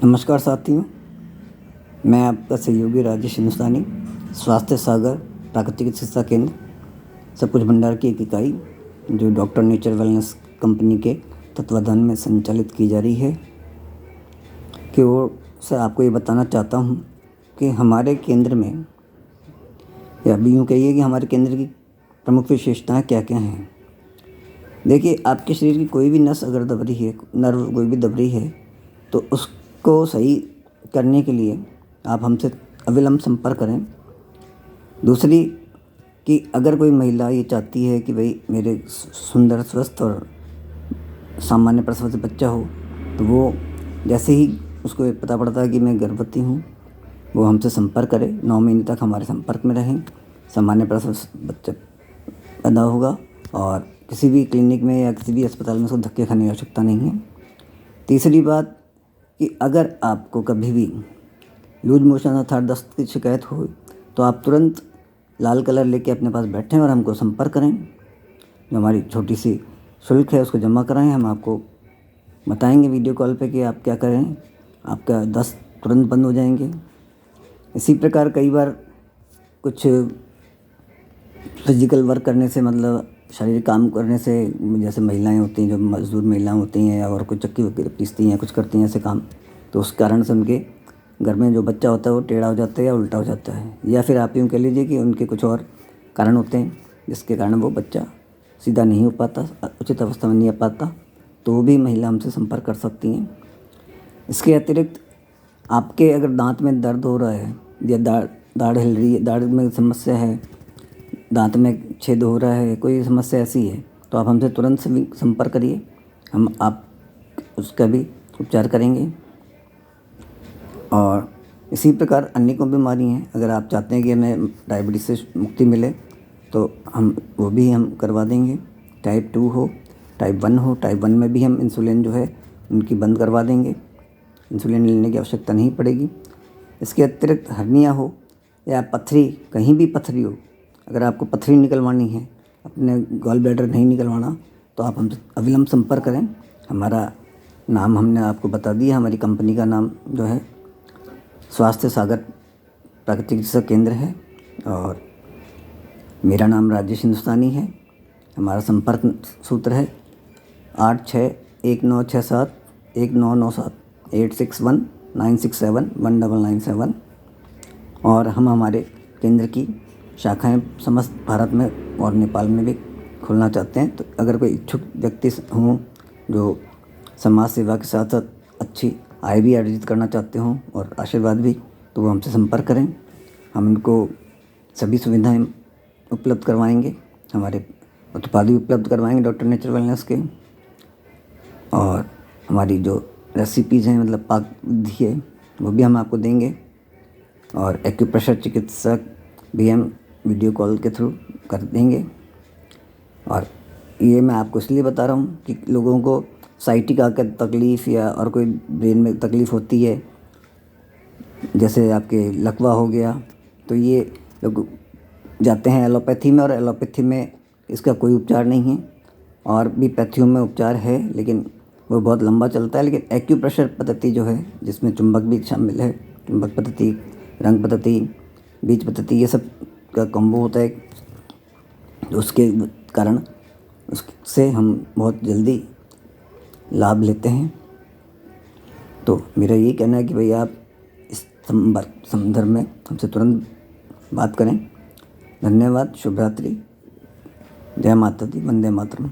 नमस्कार साथियों, मैं आपका सहयोगी राजेश हिंदुस्तानी। स्वास्थ्य सागर प्राकृतिक चिकित्सा केंद्र सब कुछ भंडार की एक इकाई जो डॉक्टर नेचर वेलनेस कंपनी के तत्वाधान में संचालित की जा रही है की ओर से आपको ये बताना चाहता हूँ कि हमारे केंद्र में, या अभी यूँ कहिए कि हमारे केंद्र की प्रमुख विशेषताएं क्या क्या हैं। देखिए, आपके शरीर की कोई भी नस अगर दब रही है, नर्व कोई भी दब रही है, तो उसको सही करने के लिए आप हमसे अविलंब संपर्क करें। दूसरी कि अगर कोई महिला ये चाहती है कि भाई मेरे सुंदर, स्वस्थ और सामान्य प्रसव से बच्चा हो, तो वो जैसे ही उसको पता पड़ता है कि मैं गर्भवती हूँ, वो हमसे संपर्क करे। 9 महीने तक हमारे संपर्क में रहें। सामान्य प्रसव से बच्चा पैदा होगा और किसी भी क्लिनिक में या किसी भी अस्पताल में उसको धक्के खाने की आवश्यकता नहीं है। तीसरी बात कि अगर आपको कभी भी लूज मोशन अर्थात दस्त की शिकायत हो, तो आप तुरंत लाल कलर लेके अपने पास बैठें और हमको संपर्क करें। जो हमारी छोटी सी शुल्क है उसको जमा कराएं। हम आपको बताएंगे वीडियो कॉल पे कि आप क्या करें, आपका दस्त तुरंत बंद हो जाएंगे। इसी प्रकार कई बार कुछ फिजिकल वर्क करने से, मतलब शारीरिक काम करने से, जैसे महिलाएं होती हैं, जो मजदूर महिलाएं होती हैं और कुछ चक्की वगैरह पीसती हैं, कुछ करती हैं ऐसे काम, तो उस कारण से उनके घर में जो बच्चा होता है वो टेढ़ा हो जाता है या उल्टा हो जाता है, या फिर आप यूँ कह लीजिए कि उनके कुछ और कारण होते हैं जिसके कारण वो बच्चा सीधा नहीं हो पाता, उचित अवस्था में नहीं आ पाता, तो वो भी महिला हमसे संपर्क कर सकती हैं। इसके अतिरिक्त आपके अगर दांत में दर्द हो रहा है या दाढ़ हिल रही है, दाढ़ में समस्या है, दांत में छेद हो रहा है, कोई समस्या ऐसी है, तो आप हमसे तुरंत संपर्क करिए। हम आप उसका भी उपचार करेंगे। और इसी प्रकार अनेकों बीमारी हैं। अगर आप चाहते हैं कि हमें डायबिटीज़ से मुक्ति मिले, तो वो भी हम करवा देंगे। टाइप 2 हो, टाइप 1 हो, टाइप 1 में भी हम इंसुलिन जो है उनकी बंद करवा देंगे। इंसुलिन लेने की आवश्यकता नहीं पड़ेगी। इसके अतिरिक्त हर्निया हो या पथरी, कहीं भी पथरी हो, अगर आपको पथरी निकलवानी है, अपने गॉल ब्लैडर नहीं निकलवाना, तो आप हमसे अविलंब संपर्क करें। हमारा नाम हमने आपको बता दिया। हमारी कंपनी का नाम जो है स्वास्थ्य सागर प्राकृतिक चिकित्सा केंद्र है और मेरा नाम राजेश हिंदुस्तानी है। हमारा संपर्क सूत्र है 8619671997 8619671997। और हम हमारे केंद्र की शाखाएं समस्त भारत में और नेपाल में भी खोलना चाहते हैं। तो अगर कोई इच्छुक व्यक्ति हों जो समाज सेवा के साथ साथ अच्छी आय भी अर्जित करना चाहते हों और आशीर्वाद भी, तो वो हमसे संपर्क करें। हम उनको सभी सुविधाएं उपलब्ध करवाएंगे। हमारे उत्पाद भी उपलब्ध करवाएंगे डॉक्टर नेचर वेलनेस के। और हमारी जो रेसिपीज़ हैं, मतलब पाक विधि है, वो भी हम आपको देंगे। और एक्यूप्रेशर चिकित्सक भी हम वीडियो कॉल के थ्रू कर देंगे। और ये मैं आपको इसलिए बता रहा हूँ कि लोगों को साइटिका का तकलीफ़ या और कोई ब्रेन में तकलीफ़ होती है, जैसे आपके लकवा हो गया, तो ये लोग जाते हैं एलोपैथी में, और एलोपैथी में इसका कोई उपचार नहीं है। और भी पैथियों में उपचार है, लेकिन वो बहुत लंबा चलता है। लेकिन एक्यूप्रेशर पद्धति जो है, जिसमें चुंबक भी शामिल है, चुंबक पद्धति, रंग पद्धति, बीज पद्धति, ये सब का कॉम्बो होता है, तो उसके कारण उससे हम बहुत जल्दी लाभ लेते हैं। तो मेरा यही कहना है कि भाई आप इस संदर्भ में हमसे तुरंत बात करें। धन्यवाद। शुभ रात्रि। जय माता दी। वंदे मातरम।